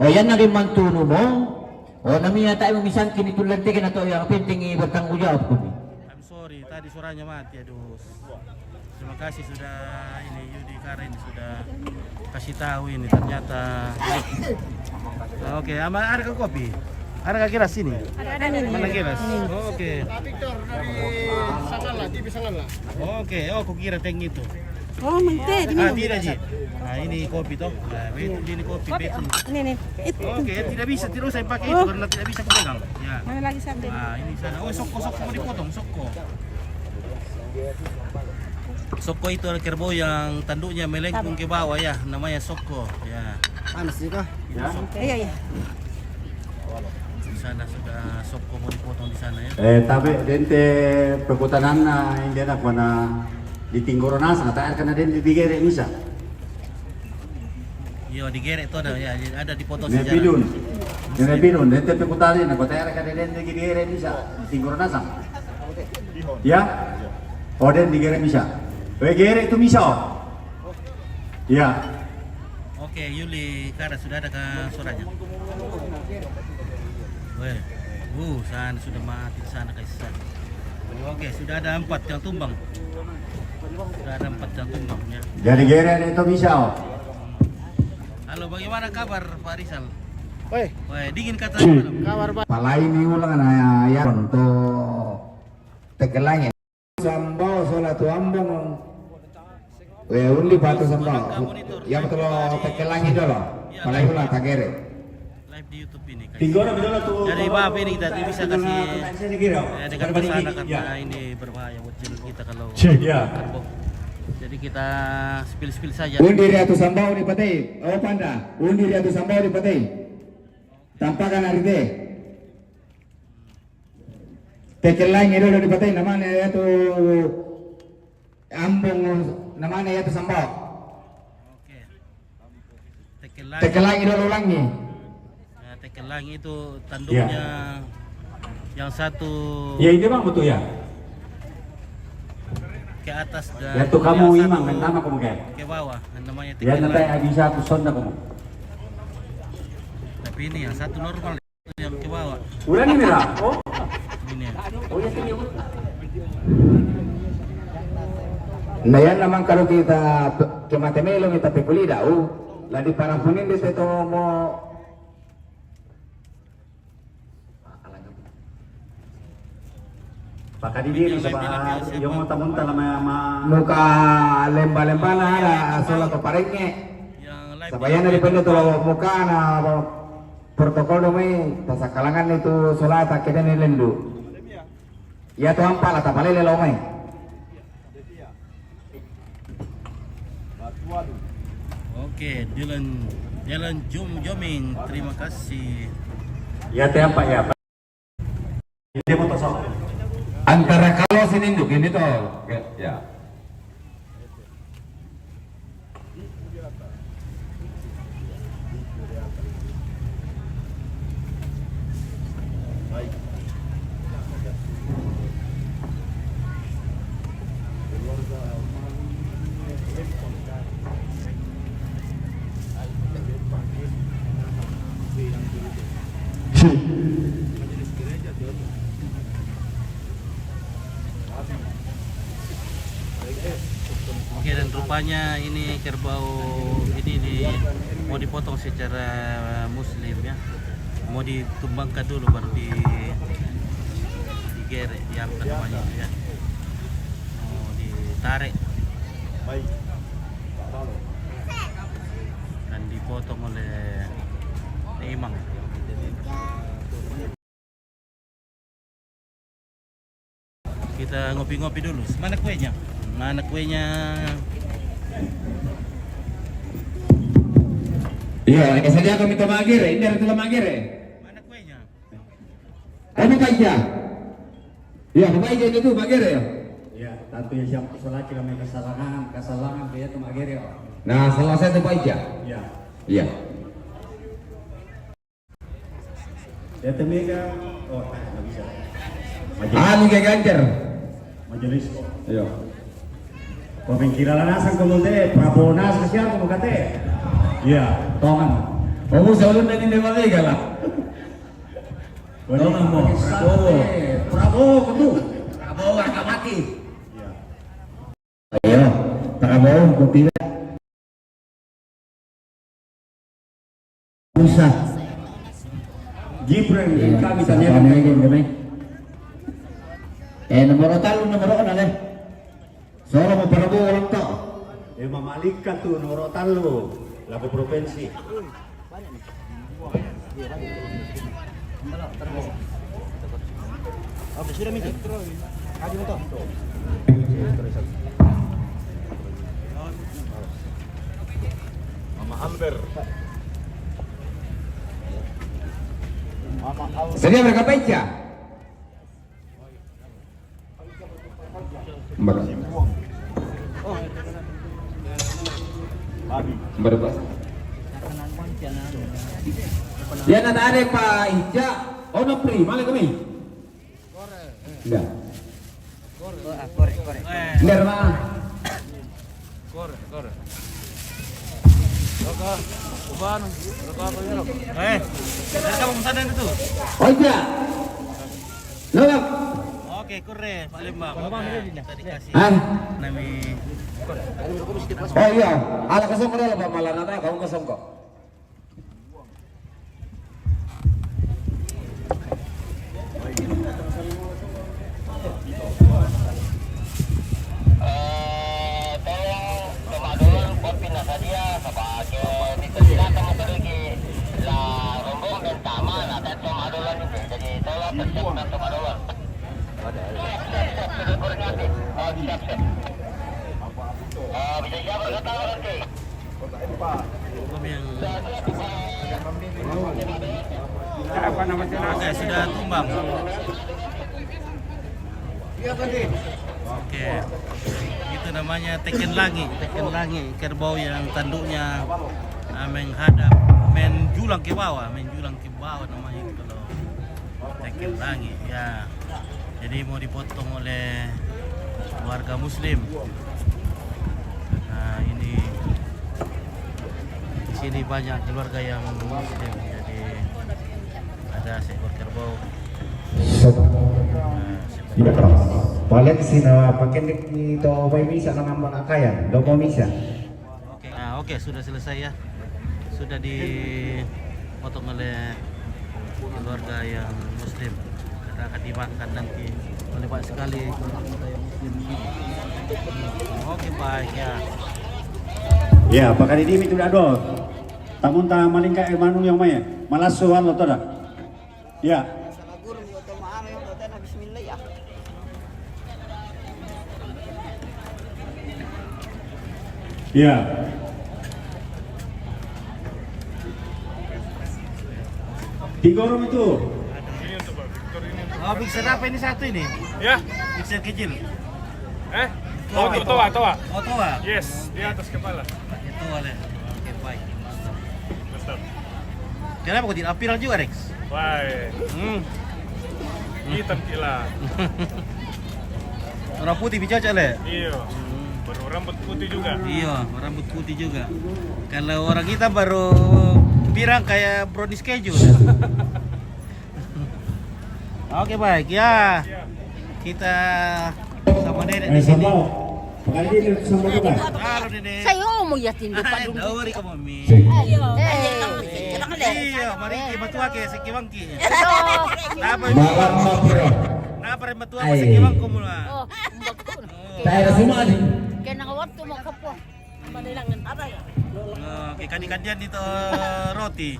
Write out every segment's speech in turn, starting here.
O yan na rin mantuno mo. O namiya tayo misan kinitulantikin na to yang penting bertanggung jawab ko. I'm sorry, tadi suaranya mati. Aduh. Terima kasih sudah ini Yudi Karen sudah kasih tahu ini ternyata. Oke, ada ke kopi? Ada ke gelas sini? Ada nih. Mana gelas? Oke. Victor dari Sangala, TV Sangala. Oke, oh aku kira tank itu. Oh, menteh di minum. Tidak Ji. Nah ini kopi toh. Nah, ini kopi betul. Ini. Oke, tidak bisa terus saya pakai itu karena tidak bisa pegang. Ya. Mana lagi sampai? Nah, ini sana. Oh, soko mau dipotong, soko. Soko itu ada kerbau yang tanduknya melengkung ke bawah ya, namanya soko. Ya. Panas juga. Iya. Di sana sudah soko mau dipotong di sana ya. Tapi dente perkutanan na hindi na ko na ditinggoronas natayan ka na din bibigay misa. Iya, digerek itu ada ya, ada dipotong Ne bidun. Ne bidun dente perkutanan na natayan ka na din bibigay misa. Ditinggoronas. Ya? O den digere misa. Gere itu misa. Ya. Oke, Yuli Kara sudah ada ke suaranya. Weh, sana sudah mati sana guys. Oke, sudah ada 4 yang tumbang. Sudah ada 4 yang tumbang ya. Jadi gere itu misa. Halo, bagaimana kabar Pak Rizal? Woi, Dingin kata malam. kabar baik. Palai ni ulang na ya untuk tegelangnya. Sambau salatu ambong. Undi batu sambau. Yang betul tegelangnya dulu. Palai ulang tagere. Live di YouTube ini. Tinggora betul tuh. Jadi Bapak ini kita bisa kasih dengan pesan karena Ya. ini berbahaya buat channel kita kalau Ya. kerbau. Jadi kita spill saja. Undi riatu sambau di patay. Oh panda. Undi riatu sambau di patay. Tampakan hari deh. Tekelang itu di patay namanya itu ambong namanya itu sambau. Oke. Tekelang. Tekelang itu ulangi. Ya, tekelang itu tanduknya yang satu Ya itu bang betul ya. ke atas dan Ya tuh kamu yang imang satu kan nama kamu kan. ke bawah namanya Ya nanti tekelang. bisa aku sonda kamu. Tapi ini yang satu normal itu yang ke bawah. Udah ini lah. Oh. Ini ya. Nah yan naman kalau kita kematemelo kita pipulida, ladi parang hunin dito ito mo. Baka di diri sa yung munta-munta na muka lemba-lemba na ala sola to parengge. Yang live Sabayan na depende to muka na protokol do may tasakalangan itu sola ta kede ni lendu. Ya to ampala ta palele lo may. Oke, Jalan Joming, terima kasih. Ya te apa ya. Ini mo to antara kalau sininduk ini tuh ya. Oke, dan rupanya ini kerbau ini mau dipotong secara muslim ya. Mau ditumbangkan dulu baru digerek, diangkat namanya itu ya. Mau ditarik dan dipotong oleh imam. Kita ngopi-ngopi dulu. Mana kuenya? Mana kuenya? Iya, kasi dia kami tumagir, hindi rin tumagir eh. Mana kuenya? Ano ba iya? Iya, babae dyan ito, magir eh. Iya, tanto yung siyang kusalaki kami kasalanan kaya tumagir eh. Nah, selesai ito ba iya? Iya. Iya. Ya temiga, oh, nggak bisa. Ano kay Ganjar? Majelis. Iya. Pemikiran nasan kemudian Prabowo nas kesian kemudian. Iya, tongan. Kamu selalu nanti Mega lah. Tahu nama Prabowo. Prabowo kudu. Prabowo akan mati. Ayo, Prabowo kok tidak. Usah. Gibran kami tanya nomor talo nomor ano deh. Solo mo Prabowo orang to. Mamalikan tuh nomor talo lagu provinsi. Oke, sudah minta. Haji motor. Mama Amber. Sedia berkapecha. Berapa? Dia nak ada Pak Ija. Oh, no free. Mana kami? Enggak. Korek. Enggak mah. Kore. Rokok, uban, rokok apa ya, rokok? Dari kamu pesanan itu? Oh iya. Lengkap. Oke, kore, Palembang. Tadi kasih. Ah. Nami. Oh iya. Ala kosong ko lang ba malanata kamu kosong ko. Oke, sudah tumbang. Oke, itu namanya teken langi kerbau yang tanduknya menghadap, menjulang ke bawah namanya itu kalau teken langi ya. Jadi mau dipotong oleh warga Muslim. Nah ini di sini banyak keluarga yang Muslim, jadi ada seekor kerbau. Tidak keras. Balik sini pakai itu apa bisa nambah akayan, dopo bisa. Oke, sudah selesai ya. Sudah dipotong oleh keluarga yang Muslim. Karena akan dimakan nanti oleh banyak sekali keluarga yang Muslim. Oke, baik ya. Ya, pakai ini itu dah dong. Tamun ta malingka manu yang maya. Malasuan lo tada. Ya. Ya. Tiga orang itu. Oh, mixer apa ini satu ini? Ya. Mixer kecil. Oh, toa. Oh, toa. Yes, di atas kepala. Itu oleh. Oke, baik. Mantap. Kenapa kau tidak viral juga, Rex? Wah, hitam gila. Orang putih bicara le. Iya. Baru rambut putih juga. Iya, rambut putih juga. Kalau orang kita baru pirang kayak brownies keju. Oke, baik ya. Kita sama Nenek di sini. Pakai ini sama juga. Halo, Nenek. Saya mau yatin di padung. Dawari ka mami. Kailangan Iya, mari matua ke sekiwangki. Napa Malam bro. napa rin matua ko sekiwangko mula. Oh, bagto. Tayo na sumali. Kaya nakawat mo kapo. Madilangan aray. Oke, kani-kanian dito roti.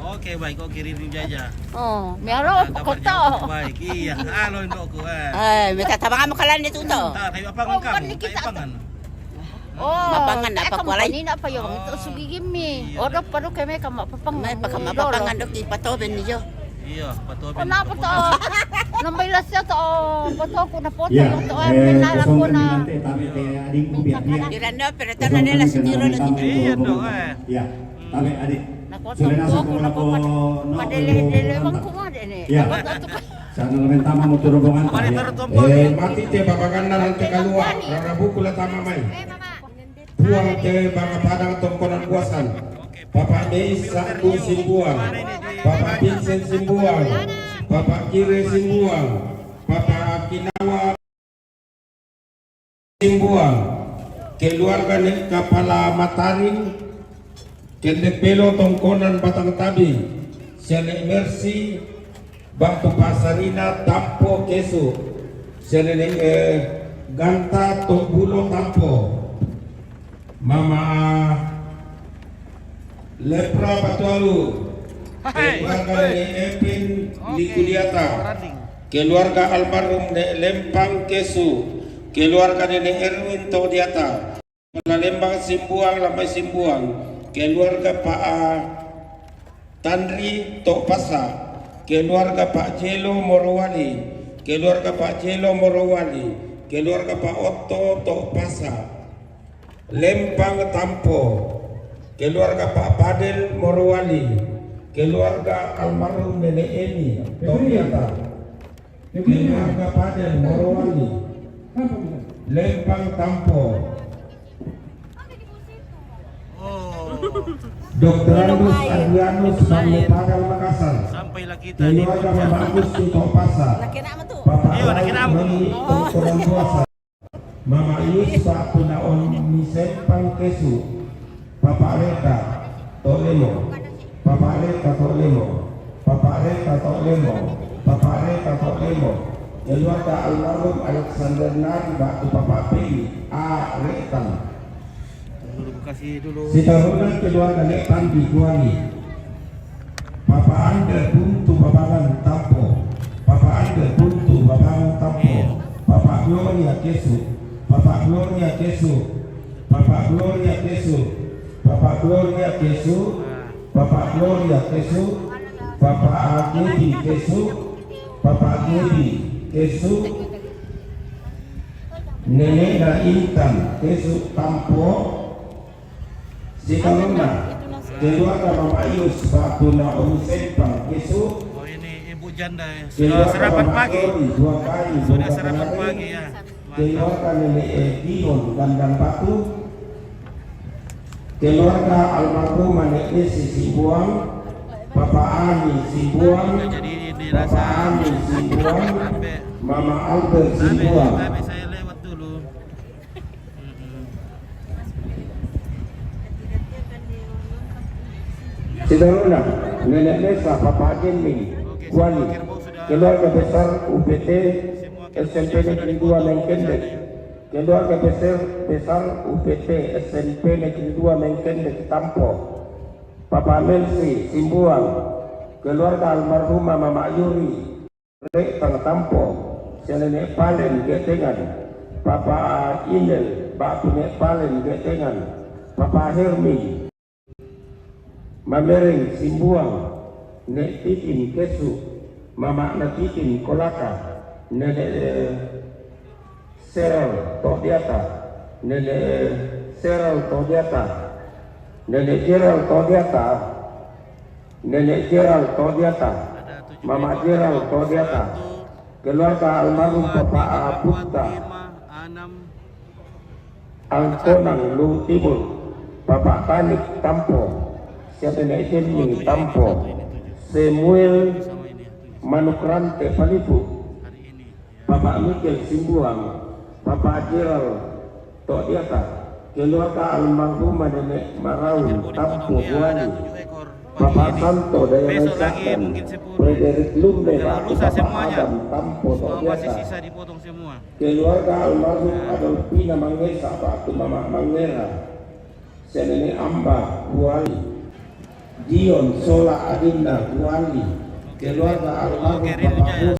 Oke, baik. Oke, rin jaja. Oh, meron ko to. Baik, iya. Halo, Indo ko. Ay, may tatabangan mo kalan nito to. Tayo apangan ka mo. Tayo apangan. Oh, mapangan na pagwalay. Kanina pa yung ito sugigim mi. Oro pa ro kay may kamapapangan. May pagkamapapangan do di patoben niyo. Iya, patobin. O na po to. Nambay siya to. Pato ko na po. Ya, Yung to ay pinala ko na. Tapi adik ko biar dia. Dirando pero tana nila sa tiro lagi. Iya dong, Ya, tapi adik. Nakotong ko ako na po. Padele-dele bang ko nga din eh. Ya. Sana naman tama mo turubungan. Mari taruh tombol. Mati te babagan na lang te kalua. Rarabu kula tama may. Simbuang ke Bangka Padang Tongkonan Buasan, Bapak Dei Saku Simbuang, Bapak Vincent Simbuang, Bapak Kire Simbuang, Bapak Kinawa Simbuang, keluarga Kepala Mataring, Kendepelo Tongkonan Batang Tabi, Sene Mercy, Batu Pasarina Tampo Kesu, Sene Ganta Tombulo Tampo, Mama Lepra Batualu, keluarga Epin Likudiata, keluarga almarhum Lempang Kesu, keluarga Nenek Erwin Todiata, Lembang Simbuang Lamai Simbuang, keluarga Pak Tanri Tokpasa, keluarga Pak Jelo Morowali, keluarga Pak Jelo Morowali, keluarga Pak Otto Tokpasa, Lempang Tampo, keluarga Pak Padel Morowali, keluarga almarhum Nenek Eni Todiata, keluarga Padel Morowali, Lempang Tampo, Dr. Andus Adrianus Bangli Padang Makassar, Sampailah kita di keluarga puncak. Bapak Gusti Topasa, Laki nak mah tu. Bapak Iya, laki nak. Rani Tongkonan Buasa, Mama Yus Pak Punaon Misempang Kesu, Bapak Reka Tolemo, Bapak Reka Tolemo, Bapak Reka Tolemo, Bapak Reka Tolemo, keluarga almarhum Alexander Nari Batu Bapak Pili A. Retan, Dulu kasih dulu. Sitarunan keluarga Nek Pandi Guani, Bapak Anda Buntu Babangan Tampo, Bapak Anda Buntu Babangan Tampo, Bapak Gloria Kesu, Bapak Gloria Kesu, Bapak Gloria Kesu, Bapak Gloria Kesu, Bapak Gloria Kesu, Bapak Agedi Kesu, Bapak Agedi Kesu, Nenek Intan Kesu Tampo, Sikaluna, keluarga Bapak Yus Batuna Sempang Kesu, Oh ini ibu janda ya. Sudah keluarga sarapan Bapak pagi. Tori, dua kali, Sudah dua sarapan kali. pagi ya. Mantap. Keluarga Nenek Dion Gandang Batu, keluarga almarhum Nenek Desi Simbuang, Bapak Ani Simbuang, Jadi dirasa Bapak Ani Simbuang, Sampai Mama Albert Simbuang. tapi saya lewat dulu. Sidaruna, Nenek Nesa, Bapak Jenmi, Wali, keluarga besar UPT SMP Negeri 2 Mengkendek, keluarga besar UPT SMP Negeri 2 Mengkendek Tampo, Bapak Melsi Simbuang, keluarga almarhumah Mama Yuri Rektang Tampo, Nenek Palen Getengan, Bapak Inel, Bapak Nek Palen Getengan, Bapak Hermi Mamering Simbuang, Nek Titin Kesu, Mama Natitin Kolaka, Nenek Serel Todiata, Nenek Serel Todiata, Nenek Jeral Todiata, Nenek Jeral Todiata, Mama Jeral Todiata, keluarga almarhum Bapak Abuta, Alkonang Lu Timur, Bapak Tanik Tampo, Nenek Jenny Tampo, Samuel Manukrante Palipu, Bapak Mikel Simbuang, Bapak Jeral Todiata, keluarga almarhum Nenek Maraun Tampo Buani, Bapak Santo Daya Besok lagi Mesakan, mungkin 10. Frederick Lumbe, Kalau lusa Bapak semuanya. Adam Tampo Masih Todiata, sisa dipotong semua. keluarga almarhum Adolfina Mangesa, Batu Mama Mangera, Senene Amba Buali, Dion Sola Adinda Buali, keluarga almarhum Oke, Ridho Bapak Jaya.